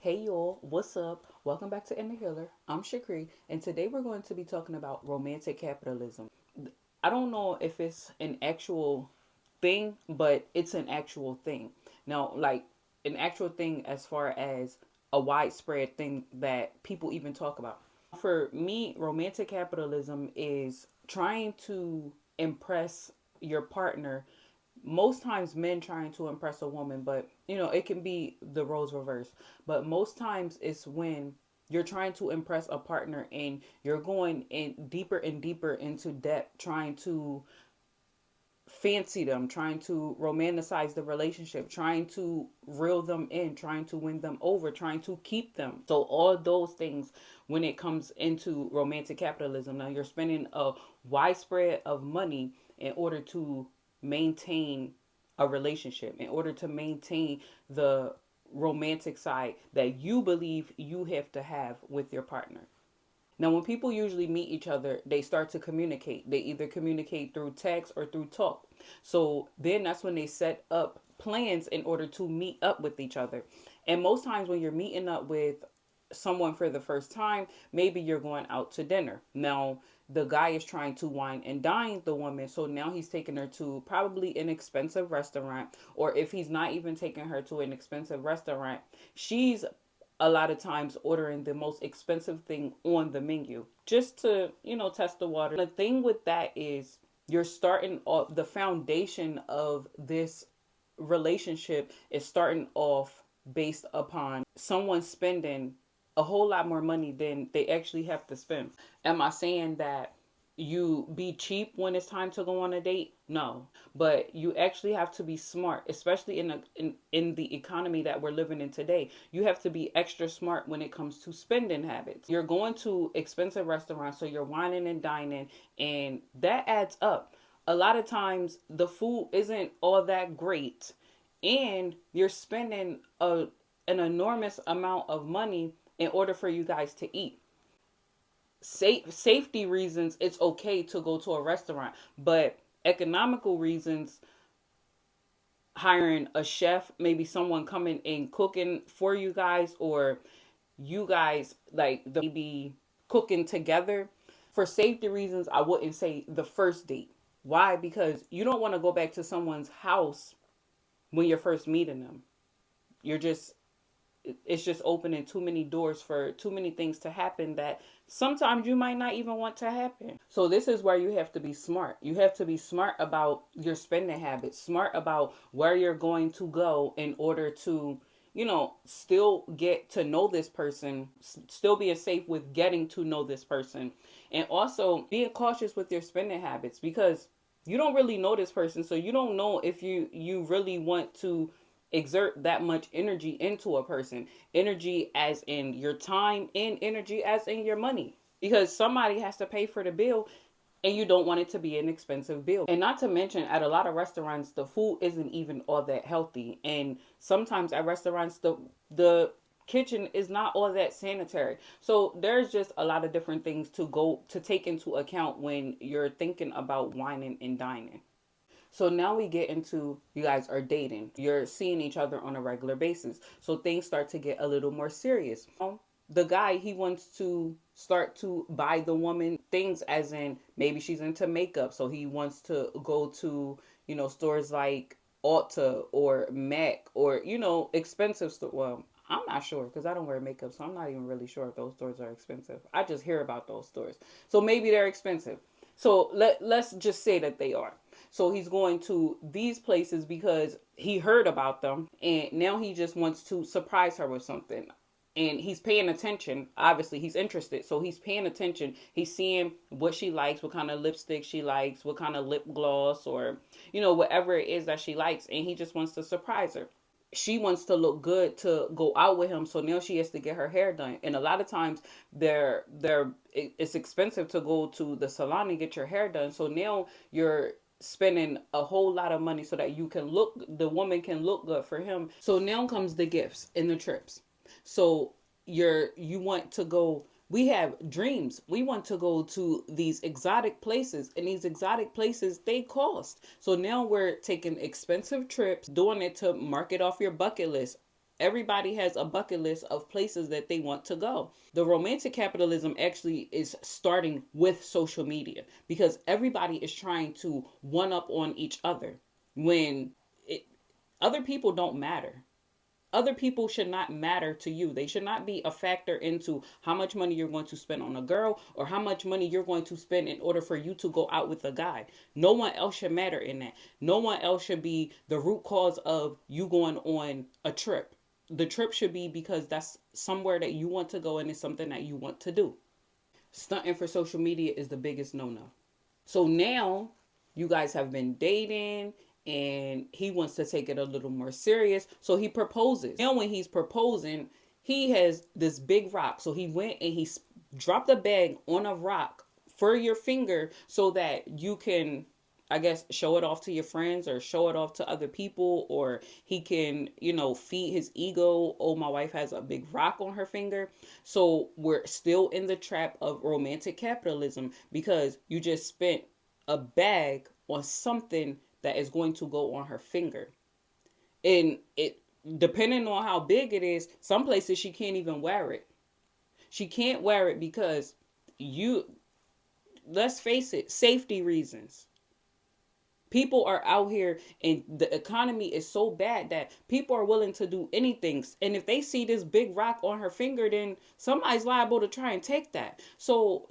Hey y'all, what's up? Welcome back to Inner Healer. I'm Shakri, and today we're going to be talking about romantic capitalism. I don't know if it's an actual thing, but it's an actual thing. Now, like an actual thing as far as a widespread thing that people even talk about. For me, romantic capitalism is trying to impress your partner, most times men trying to impress a woman, but it can be the roles reversed. But most times it's when you're trying to impress a partner and you're going in deeper and deeper into depth, trying to fancy them, trying to romanticize the relationship, trying to reel them in, trying to win them over, trying to keep them. So all those things, when it comes into romantic capitalism, now you're spending a widespread of money in order to maintain a relationship, in order to maintain the romantic side that you believe you have to have with your partner. Now, when people usually meet each other, they start to communicate. They either communicate through text or through talk. So then that's when they set up plans in order to meet up with each other. And most times, when you're meeting up with someone for the first time, maybe you're going out to dinner. Now, the guy is trying to wine and dine the woman. So now he's taking her to probably an expensive restaurant. Or if he's not even taking her to an expensive restaurant, she's a lot of times ordering the most expensive thing on the menu just to, test the water. The thing with that is you're starting off, the foundation of this relationship is starting off based upon someone spending a whole lot more money than they actually have to spend. Am I saying that you be cheap when it's time to go on a date? No, but you actually have to be smart, especially in the economy that we're living in today. You have to be extra smart when it comes to spending habits. You're going to expensive restaurants, so you're wining and dining, and that adds up. A lot of times the food isn't all that great, and you're spending an enormous amount of money in order for you guys to eat. Safety reasons, it's okay to go to a restaurant, but economical reasons, hiring a chef, maybe someone coming and cooking for you guys, or you guys like the maybe cooking together. For safety reasons, I wouldn't say the first date. Why? Because you don't want to go back to someone's house when you're first meeting them. You're just it's just opening too many doors for too many things to happen that sometimes you might not even want to happen. So this is where you have to be smart. You have to be smart about your spending habits, smart about where you're going to go in order to, still get to know this person, still being safe with getting to know this person, and also being cautious with your spending habits because you don't really know this person, so you don't know if you really want to exert that much energy into a person. Energy as in your time, and energy as in your money. Because somebody has to pay for the bill, and you don't want it to be an expensive bill. And not to mention, at a lot of restaurants, the food isn't even all that healthy. And sometimes at restaurants, the kitchen is not all that sanitary. So there's just a lot of different things to take into account when you're thinking about wining and dining. So now we get into you guys are dating. You're seeing each other on a regular basis. So things start to get a little more serious. The guy, he wants to start to buy the woman things, as in maybe she's into makeup. So he wants to go to, stores like Ulta or Mac or, expensive store. Well, I'm not sure because I don't wear makeup. So I'm not even really sure if those stores are expensive. I just hear about those stores. So maybe they're expensive. So let's just say that they are. So he's going to these places because he heard about them and now he just wants to surprise her with something. And he's paying attention. Obviously, he's interested. So he's paying attention. He's seeing what she likes, what kind of lipstick she likes, what kind of lip gloss, or, whatever it is that she likes. And he just wants to surprise her. She wants to look good to go out with him, so now she has to get her hair done. And a lot of times it's expensive to go to the salon and get your hair done. So now you're spending a whole lot of money so that the woman can look good for him. So now comes the gifts and the trips. So you want to go, we have dreams. We want to go to these exotic places, and these exotic places, they cost. So now we're taking expensive trips, doing it to mark it off your bucket list. Everybody has a bucket list of places that they want to go. The romantic capitalism actually is starting with social media because everybody is trying to one up on each other when it, other people don't matter. Other people should not matter to you. They should not be a factor into how much money you're going to spend on a girl or how much money you're going to spend in order for you to go out with a guy. No one else should matter in that. No one else should be the root cause of you going on a trip. The trip should be because that's somewhere that you want to go and it's something that you want to do. Stunting for social media is the biggest no-no. So now you guys have been dating and he wants to take it a little more serious. So he proposes. Now when he's proposing, he has this big rock. So he went and he dropped a bag on a rock for your finger so that you can, I guess, show it off to your friends or show it off to other people, or he can, feed his ego. Oh, my wife has a big rock on her finger. So we're still in the trap of romantic capitalism because you just spent a bag on something that is going to go on her finger. And it, depending on how big it is, some places she can't even wear it. She can't wear it because let's face it, safety reasons. People are out here and the economy is so bad that people are willing to do anything. And if they see this big rock on her finger, then somebody's liable to try and take that. So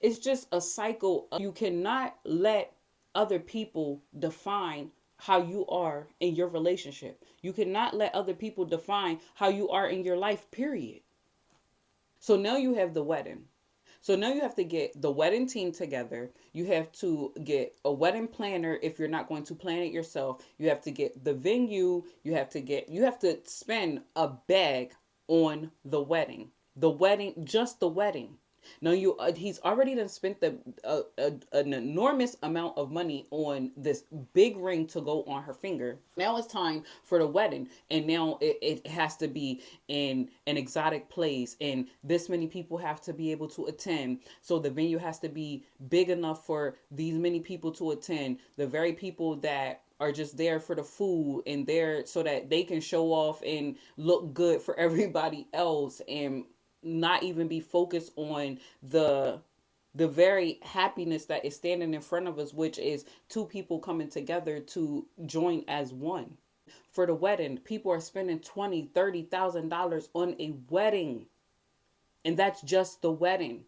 it's just a cycle. You cannot let other people define how you are in your relationship. You cannot let other people define how you are in your life, period. So now you have the wedding. So now you have to get the wedding team together. You have to get a wedding planner if you're not going to plan it yourself. You have to get the venue. You have to spend a bag on the wedding. The wedding, just the wedding. Now he's already done spent an enormous amount of money on this big ring to go on her finger. Now it's time for the wedding, and now it has to be in an exotic place, and this many people have to be able to attend. So the venue has to be big enough for these many people to attend. The very people that are just there for the food and there so that they can show off and look good for everybody else, and not even be focused on the very happiness that is standing in front of us, which is two people coming together to join as one. For the wedding, people are spending $20,000-$30,000 on a wedding, and that's just the wedding.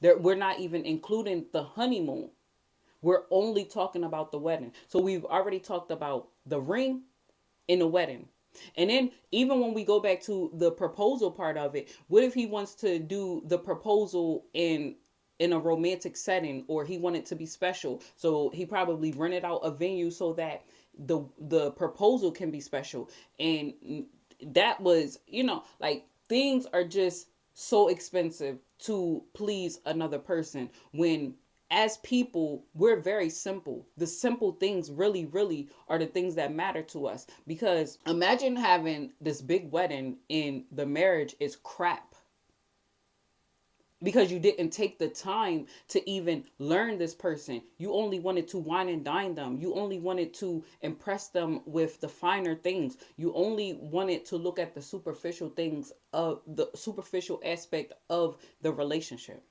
We're not even including the honeymoon. We're only talking about the wedding. So we've already talked about the ring and the wedding. And then even when we go back to the proposal part of it, what if he wants to do the proposal in a romantic setting, or he wanted to be special? So he probably rented out a venue so that the proposal can be special. And that was, like, things are just so expensive to please another person when, as people, we're very simple. The simple things really, really are the things that matter to us. Because imagine having this big wedding and the marriage is crap. Because you didn't take the time to even learn this person. You only wanted to wine and dine them. You only wanted to impress them with the finer things. You only wanted to look at the superficial things of the superficial aspect of the relationship.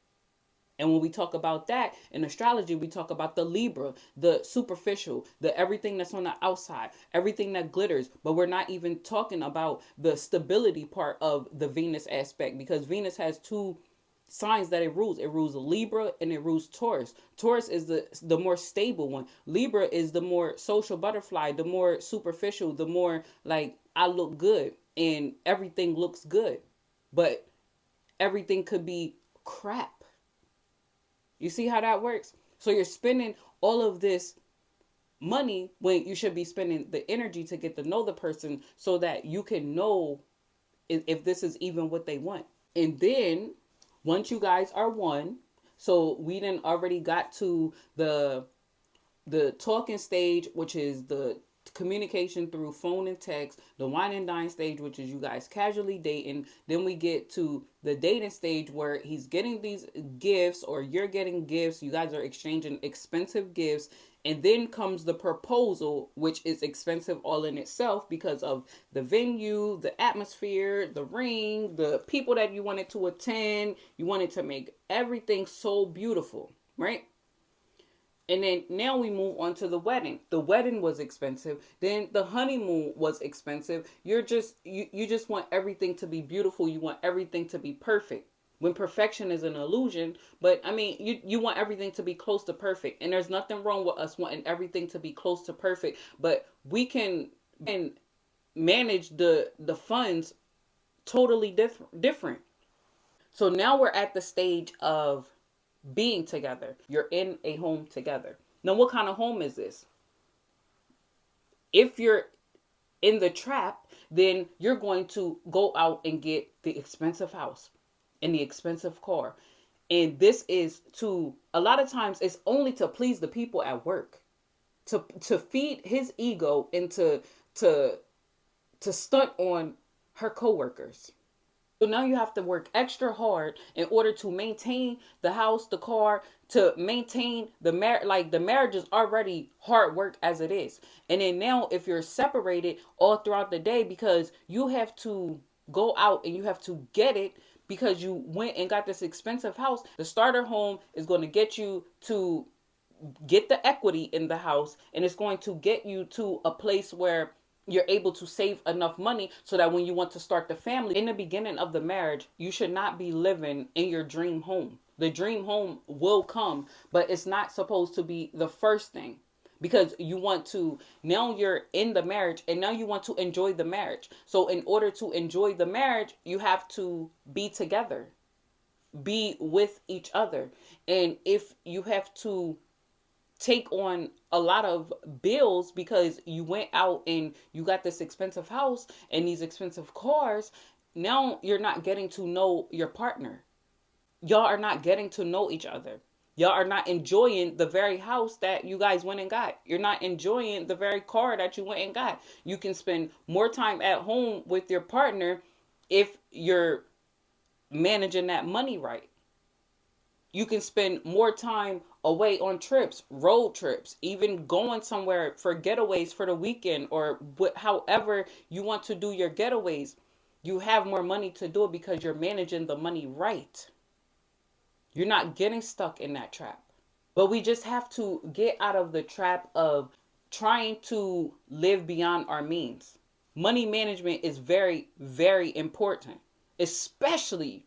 And when we talk about that in astrology, we talk about the Libra, the superficial, the everything that's on the outside, everything that glitters. But we're not even talking about the stability part of the Venus aspect, because Venus has two signs that it rules. It rules Libra and it rules Taurus. Taurus is the more stable one. Libra is the more social butterfly, the more superficial, the more like, I look good and everything looks good. But everything could be crap. You see how that works? So you're spending all of this money when you should be spending the energy to get to know the person so that you can know if this is even what they want. And then once you guys are one, so we then already got to the talking stage, which is the communication through phone and text, the wine and dine stage, which is you guys casually dating. Then we get to the dating stage where he's getting these gifts or you're getting gifts. You guys are exchanging expensive gifts, And then comes the proposal, which is expensive all in itself because of the venue, the atmosphere, the ring, the people that you wanted to attend. You wanted to make everything so beautiful, right? And then now we move on to the wedding. The wedding was expensive. Then the honeymoon was expensive. You just want everything to be beautiful. You want everything to be perfect. When perfection is an illusion, but I mean, you want everything to be close to perfect. And there's nothing wrong with us wanting everything to be close to perfect, but we can manage the funds totally different. So now we're at the stage of being together. You're in a home together. Now, what kind of home is this? If you're in the trap, then you're going to go out and get the expensive house and the expensive car. And this is to, a lot of times, it's only to please the people at work, to feed his ego and to stunt on her coworkers. So now you have to work extra hard in order to maintain the house, the car, to maintain the marriage. Like the marriage is already hard work as it is. And then now if you're separated all throughout the day because you have to go out and you have to get it because you went and got this expensive house, the starter home is going to get you to get the equity in the house, and it's going to get you to a place where you're able to save enough money so that when you want to start the family in the beginning of the marriage, you should not be living in your dream home. The dream home will come, but it's not supposed to be the first thing, because you want to, now you're in the marriage and now you want to enjoy the marriage. So in order to enjoy the marriage, you have to be together, be with each other. And if you have to take on a lot of bills because you went out and you got this expensive house and these expensive cars, now you're not getting to know your partner. Y'all are not getting to know each other. Y'all are not enjoying the very house that you guys went and got. You're not enjoying the very car that you went and got. You can spend more time at home with your partner if you're managing that money right. You can spend more time away on trips, road trips, even going somewhere for getaways for the weekend, or however you want to do your getaways. You have more money to do it because you're managing the money right. You're not getting stuck in that trap. But we just have to get out of the trap of trying to live beyond our means. Money management is very, very important, especially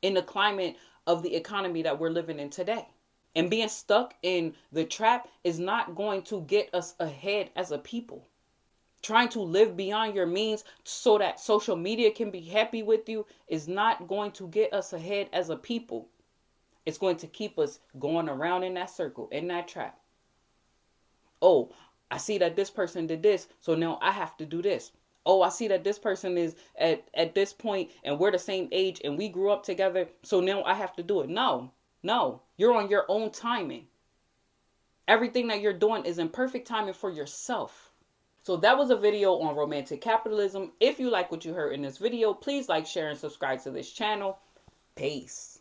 in the climate of the economy that we're living in today. And being stuck in the trap is not going to get us ahead as a people. Trying to live beyond your means so that social media can be happy with you is not going to get us ahead as a people. It's going to keep us going around in that circle, in that trap. Oh, I see that this person did this, so now I have to do this. Oh, I see that this person is at this point and we're the same age and we grew up together, so now I have to do it. No, you're on your own timing. Everything that you're doing is in perfect timing for yourself. So that was a video on romantic capitalism. If you like what you heard in this video, please like, share, and subscribe to this channel. Peace.